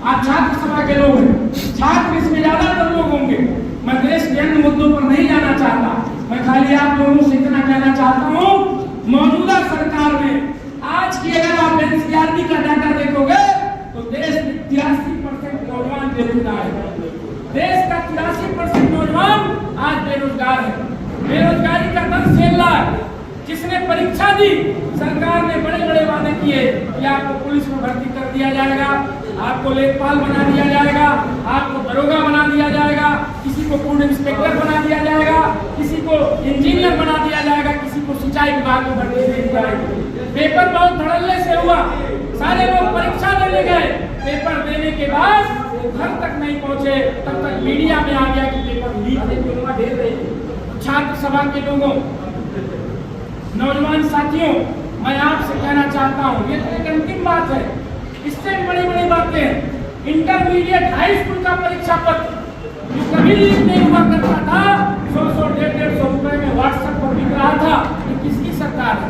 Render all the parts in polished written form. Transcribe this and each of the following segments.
आप छात्र सभा के लोग हैं, छात्र इसमें ज्यादातर लोग होंगे। मैं देश के अन्य मुद्दों पर नहीं जाना चाहता, मैं खाली आप लोगों से इतना कहना चाहता हूँ, मौजूदा सरकार में आज की अगर आप एनसीईआरटी का डाटा देखोगे तो देश में 83% नौजवान बेरोजगार है। देश का 83% नौजवान आज बेरोजगार है। बेरोजगारी का दर झेल रहा है। जिसने परीक्षा दी, सरकार ने बड़े बड़े वादे किए कि आपको पुलिस में भर्ती कर दिया जाएगा, आपको लेखपाल बना दिया जाएगा, आपको दरोगा बना दिया जाएगा, किसी को फूड इंस्पेक्टर बना दिया जाएगा, किसी को इंजीनियर बना दिया जाएगा, किसी को सिंचाई विभाग में भर्ती दे दी जाएगी। पेपर बहुत धड़ल्ले से हुआ, सारे लोग परीक्षा देने गए, पेपर देने के बाद वो घर तक नहीं पहुंचे, तब तक मीडिया में आ गया कि पेपर लीक ढेर रहे। छात्र सभा के लोगों, नौजवान साथियों, मैं आपसे कहना चाहता हूँ, ये तो एक अंतिम बात है, इससे बड़ी बड़ी बातें। इंटरमीडिएट हाई स्कूल का परीक्षा पत्र जो कभी लीक नहीं हुआ करता था, 100 150 रुपए में व्हाट्सएप पर बिक रहा था, ये किसकी सरकार है?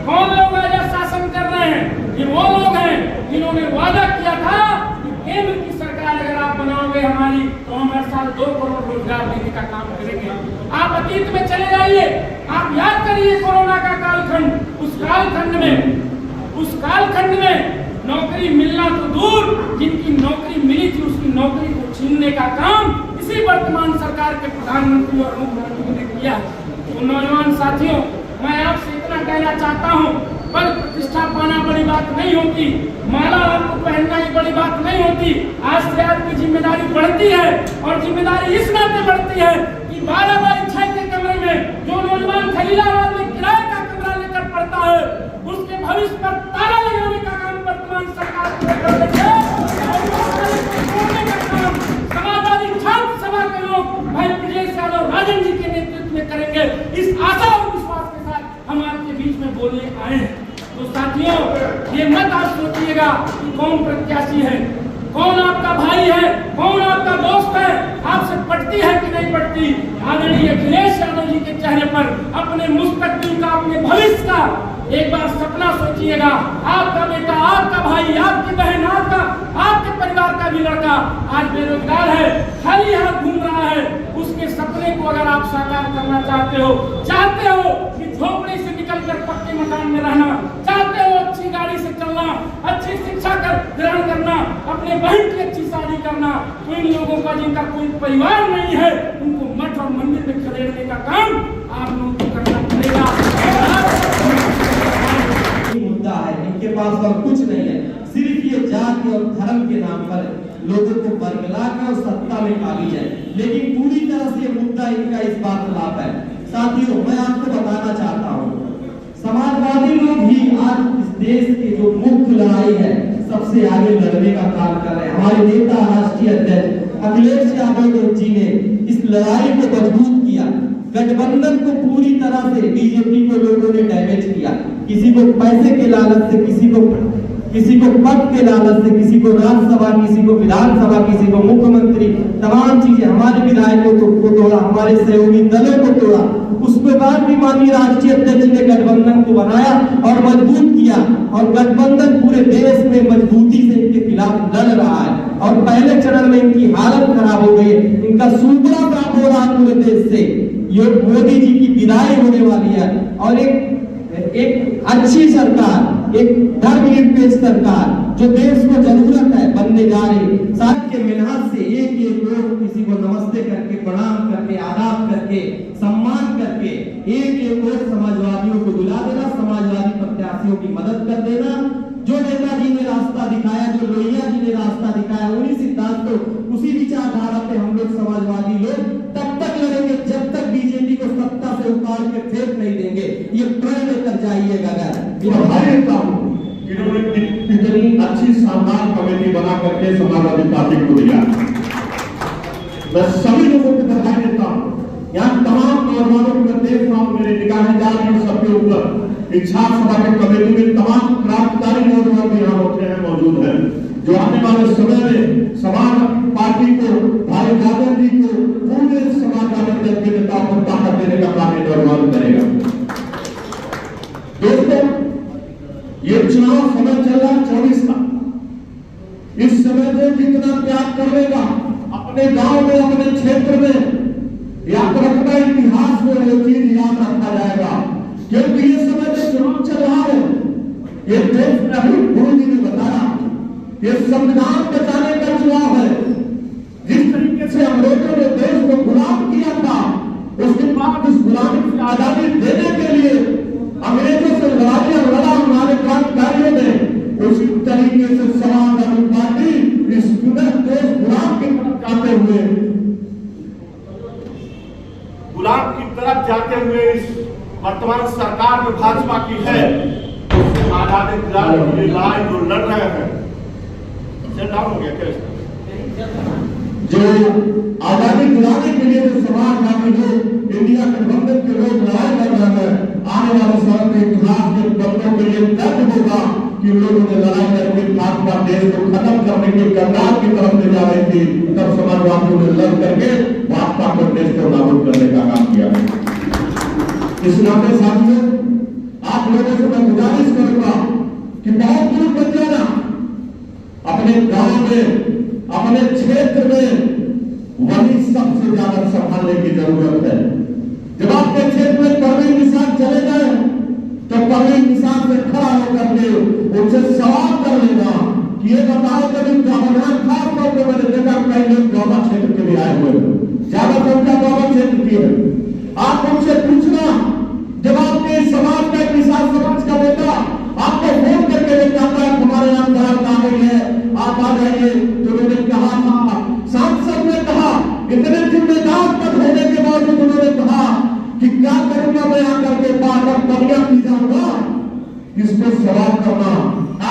कौन लोग आज शासन कर रहे हैं? ये वो लोग हैं जिन्होंने वादा किया था कि केंद्र की सरकार अगर आप बनाओगे हमारी, तो हम हर साल 2 करोड़ रोजगार देने का काम करेंगे। आप अतीत में चले जाइए, आप याद करिए कोरोना का कालखंड, उस कालखंड में नौकरी मिलना तो दूर, जिनकी नौकरी मिली थी उसकी नौकरी को छीनने का काम इसी वर्तमान सरकार के प्रधानमंत्री और मुख्यमंत्री ने किया। तो नौजवान साथियों, मैं आपसे इतना कहना चाहता हूँ, पद प्रतिष्ठा पाना बड़ी बात नहीं होती, माला आपको पहनना ही बड़ी बात नहीं होती। आज से आपकी जिम्मेदारी बढ़ती है, और जिम्मेदारी इस नाते बढ़ती है कि 12x6 के कमरे में जो नौजवान खलीलाबाद में किराए का कमरा लेकर पढ़ता है, उसके भविष्य पर ताला लगाने का काम वर्तमान सरकार कर रही है। समाजवादी छात्र सभा के लोग भाई ब्रजेश यादव राजन जी के नेतृत्व में करेंगे। इस आशा और विश्वास के साथ हम आपके बीच में बोलने आए हैं। तो साथियों, ये मत आप सोचिएगा कि कौन प्रत्याशी है, कौन आपका भाई है, कौन आपका दोस्त है, आपसे पटती है कि नहीं पटती। आदरणीय अखिलेश यादव जी के चेहरे पर अपने मुस्तकबिल का, अपने भविष्य का एक बार सपना सोचिएगा। आपका बेटा, आपका भाई, आपकी बहन, आपके परिवार का भी लड़का आज बेरोजगार है, खाली हाथ घूम रहा है। उसके सपने को अगर आप साकार करना चाहते हो कि झोपड़ी से निकलकर पक्के मकान में रहना चाहते हो, अच्छी गाड़ी से चलना, अच्छी शिक्षा ग्रहण करना, अपने बहन की अच्छी शादी करना, तो इन लोगों का जिनका कोई परिवार नहीं है, उनको मठ और मंदिर में खदेड़ने का काम आप लोगों को करना पड़ेगा। मुद्दा है, इनके पास और कुछ नहीं है, सिर्फ ये जाति और धर्म के नाम पर लोगों को बरगला कर और सत्ता में डाली जाए, लेकिन पूरी तरह से मुद्दा इनका इस बात खिलाफ है। साथियों, मैं आपको बताना चाहता हूँ, समाजवादी लोग ही आज इस देश की जो मुख्य लड़ाई है सबसे आगे लड़ने का काम कर रहे हैं। हमारे नेता राष्ट्रीय अध्यक्ष अखिलेश यादव जी ने इस लड़ाई को मजबूत किया। गठबंधन को पूरी तरह से बीजेपी को लोगों ने डैमेज किया, किसी को पैसे के लालच से, किसी को पद के लालच से, किसी को राज्यसभा, किसी को विधानसभा, किसी को मुख्यमंत्री, तमाम चीजें, हमारे विधायकों को तोड़ा, हमारे सहयोगी दलों को तोड़ा। उसके बाद भी माननीय राष्ट्रीय अध्यक्ष ने गठबंधन को बनाया और मजबूत किया, और गठबंधन पूरे देश में मजबूती से इनके खिलाफ लड़ रहा है। और पहले चरण में इनकी हालत खराब हो गई, इनका सूबड़ा साफ हो रहा पूरे देश से। ये मोदी जी की विदाई होने वाली है, और एक अच्छी सरकार, एक धर्मनिरपेक्ष सरकार जो देश को जरूरत है बनने जा रही। साथ के मिनहाज से एक लोग किसी को नमस्ते करके, प्रणाम करके, आदाब करके, सम्मान करके एक और समाजवादियों को बुला देना, समाजवादी प्रत्याशियों की मदद कर देना। जो नेताजी ने रास्ता दिखाया, जो लोहिया जी ने रास्ता दिखाया, उन्हीं सिद्धांतों, उसी विचारधारा पे हम लोग समाजवादी लोग तब तक लड़ेंगे जब तक बीजेपी को सत्ता से उतार के फेंक नहीं देंगे। ये प्रण लेकर जाइएगा। इन्होंने कितनी अच्छी शानदार कमेटी बना करके समाजवादी पार्टी को दिया, मैं सभी लोगों को बधाई देता हूँ। यहाँ तमाम नौजवानों को देख रहा हूँ, मेरे निगाहें जा रही है सबके ऊपर। इच्छा सभा की कमेटी में तमाम क्रांतिकारी नौजवान भी यहाँ होते हैं, मौजूद हैं, जो आने वाले समय में समाज पार्टी को, भाई यादव जी को, पूरे समाजवादी दल के नेताओं को ताकत देने का काम नौजवान करेगा। दोस्तों, ये चुनाव समय चल रहा है 24 का, इस समय जो जितना त्याग करेगा अपने गांव में, अपने क्षेत्र में, याद रखना इतिहास में वो चीज याद रखा जाएगा। क्योंकि ये समय जो चुनाव चल रहा है, ये देश में अभी गुरु जी ने बताया, ये संविधान बचाने का चुनाव है। जिस तरीके से अंग्रेजों ने देश को गुलाम किया था, उसके बाद इस गुलामी से आजादी देने के लिए अंग्रेजों से लड़ाइयां लड़ा हमारे क्रांतिकारियों ने, उसी तरीके से समाजवादी पार्टी इस देश गुलाम की तरफ जाते हुए इस वर्तमान सरकार में भाजपा की है, उससे आजादी दिलाने के लिए लड़ाई जो लड़ रहे हैं, डाउन हो गया क्या? जो आजादी दिलाने के लिए जो समाजवादी लोग, इंडिया गठबंधन के लोग लड़ाई लड़ रहे हैं, आने वाले समय में इतिहास के पन्नों के लिए दर्ज होगा कि लोगों ने लड़ाई करके भाजपा देश को खत्म करने के कगार की तरफ ले जा रही थी, तब समाजवादियों ने लड़ करके भाजपा को देश को नाबूद करने का काम किया। इस नाते साथियों, आप लोगों से मैं गुजारिश करूंगा कि बहुत दूर मत जाना, अपने गांव में, अपने क्षेत्र में वही सबसे ज्यादा संभालने की जरूरत है। जब आपके क्षेत्र में परवीन निशान चले गए तो परवीन निशान से खड़ा होकर के उनसे सवाल कर लेना कि ये बताओ कभी प्रावधान, खास तौर पर मैंने देखा कई लोग गौवा क्षेत्र के भी आए हुए हैं, ज्यादा संख्या गौवा क्षेत्र की है। आप उनसे पूछना, जब आपके समाज का किसान समाज का बेटा आपको फोन करके बताता है हमारे यहाँ बाढ़ आ गई है, आप आ जाइए, तो उन्होंने कहा था, सांसद ने कहा, इतने जिम्मेदार पद होने के बावजूद उन्होंने कहा कि क्या करूंगा मैं आकर के बार बार पनिया पी जाऊंगा। इसको सवाल करना,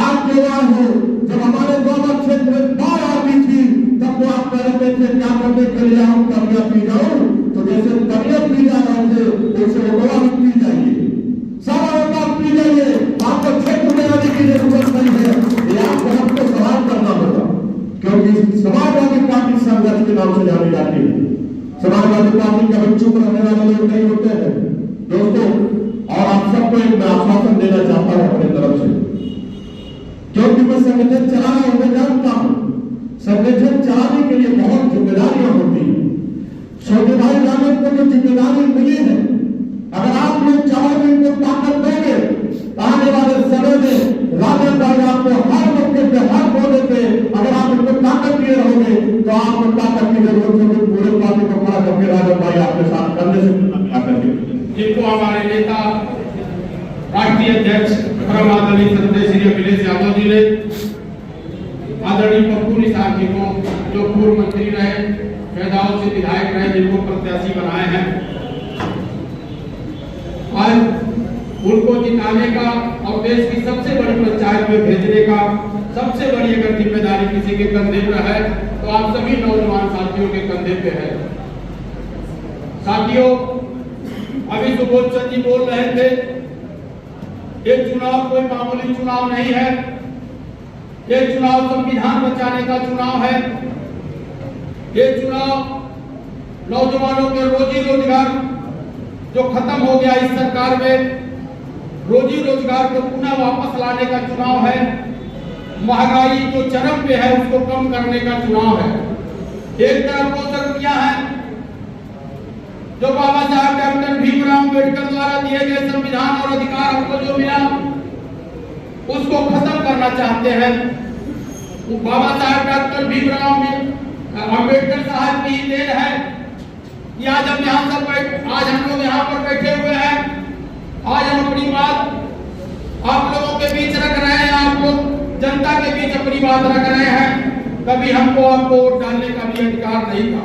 आप जवान हो, जब हमारे गौवा क्षेत्र में बाढ़ आती थी तब तो आप कहते थे क्या करने के लिए आऊं, पनिया पी जाऊं, तो जैसे पनिया पी जा रहे थे वैसे गौवा भी पी जाइए, सारा होगा पी जाइए, आपको क्षेत्र में आने की जरूरत नहीं है। ये आपको हमको सवाल करना होगा, क्योंकि समाजवादी पार्टी संघर्ष के नाम से जानी जाती है। समाजवादी पार्टी का चुप रहने वाले लोग नहीं होते हैं दोस्तों। और आप सबको एक मैं आश्वासन देना चाहता हूं अपनी तरफ से, क्योंकि मैं संगठन चला रहा हूं, मैं जानता हूं संगठन चलाने के लिए बहुत जिम्मेदारियां होती हैं। छोटे भाई राजन को जो जिम्मेदारी मिली है, अगर आप लोग चाहोगे इनको ताकत देंगे, आने वाले समय में राजन भाई आपको हर मौके पे, हर कोने पे अगर आप इनको ताकत दिए रहोगे तो आपको ताकत की जरूरत होगी। पूरे पार्टी को खड़ा करके राजन भाई आपके साथ करने से आकर जिनको हमारे नेता राष्ट्रीय अध्यक्ष परम आदरणीय सदस्य श्री अखिलेश यादव जी ने, आदरणीय पप्पू निषाद जी को जो पूर्व मंत्री रहे, मेधाओं से विधायक रहे, जिनको प्रत्याशी बनाए हैं, आज उनको जिताने का और देश की सबसे बड़ी पंचायत में भेजने का सबसे बड़ी अगर जिम्मेदारी किसी के कंधे पर है तो आप सभी नौजवान साथियों के कंधे पे है। साथियों, अभी सुबोध चंद जी बोल रहे थे, ये चुनाव कोई मामूली चुनाव नहीं है, ये चुनाव संविधान बचाने का चुनाव है। ये चुनाव नौजवानों के रोजी रोजगार जो खत्म हो गया इस सरकार में, रोजी रोजगार को पुनः वापस लाने का चुनाव है। महंगाई जो चरम पे है उसको कम करने का चुनाव है। एक तरफ वो शक्तियां हैं जो बाबा साहब डॉक्टर भीमराव अम्बेडकर द्वारा दिए गए संविधान और अधिकार हमको जो मिला उसको खत्म करना चाहते हैं। वो बाबा साहब डॉक्टर भीमराव अम्बेडकर साहब की देन है कि आज हम लोग यहाँ पर बैठे हुए हैं। आज हम अपनी बात आप लोगों के बीच रख रहे हैं, आप लोग जनता के बीच अपनी बात रख रहे हैं। कभी हमको आपको वोट डालने का भी अधिकार नहीं था,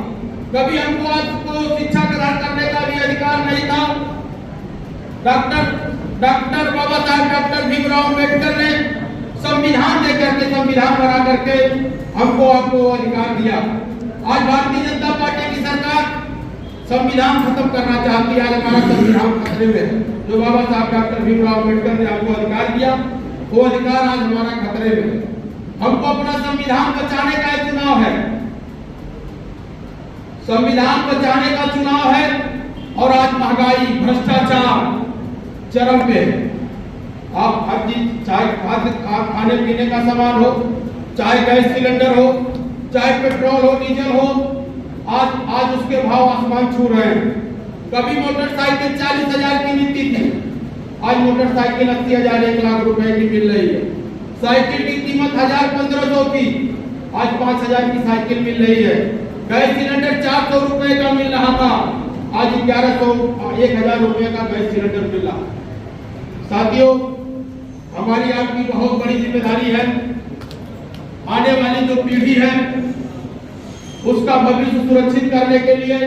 कभी हमको आपको शिक्षा ग्रहण करने का भी अधिकार नहीं था। डॉक्टर बाबा साहब डॉक्टर भीमराव अम्बेडकर ने संविधान दे करके, संविधान बना करके हमको आपको अधिकार दिया। आज भारतीय जनता पार्टी की सरकार संविधान खत्म करना चाहती है। आज हमारा संविधान खतरे में है। जो बाबा साहब डॉक्टर भीमराव अम्बेडकर ने हमको अधिकार दिया, वो अधिकार आज हमारा खतरे में है। हमको अपना संविधान बचाने का चुनाव है, संविधान बचाने का चुनाव है। और आज महंगाई, भ्रष्टाचार चरम पे है। आप हर चीज, चाहे खाने पीने का सामान हो, चाहे गैस सिलेंडर हो, चाहे पेट्रोल हो, डीजल हो, आज उसके भाव आसमान छू रहे हैं। कभी मोटरसाइकिल 40,000 की मिलती थी, आज मोटरसाइकिल 80,000 1 लाख रुपए की मिल रही है। साइकिल की कीमत 1,000-1,500 की, आज 5,000 की साइकिल मिल रही है। गैस सिलेंडर 400 रुपए का मिल रहा था, आज 1,100 रुपए का गैस सिलेंडर मिल रहा। साथियों, हमारी आपकी बहुत बड़ी जिम्मेदारी है, आने वाली जो पीढ़ी है उसका भविष्य सुरक्षित करने के लिए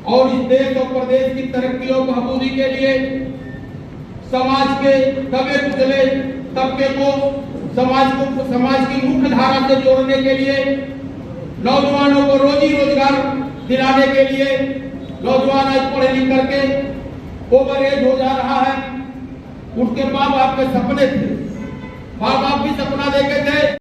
और इस देश और प्रदेश की तरक्की और बहादुरी के लिए समाज के दबे कुचले तबके को समाज की मुख्य धारा से जोड़ने के लिए, नौजवानों को रोजी रोजगार दिलाने के लिए, नौजवान आज पढ़े लिख करके ओवर एज हो जा रहा है। उनके माँ बाप के सपने थे, माँ बाप भी सपना देखे थे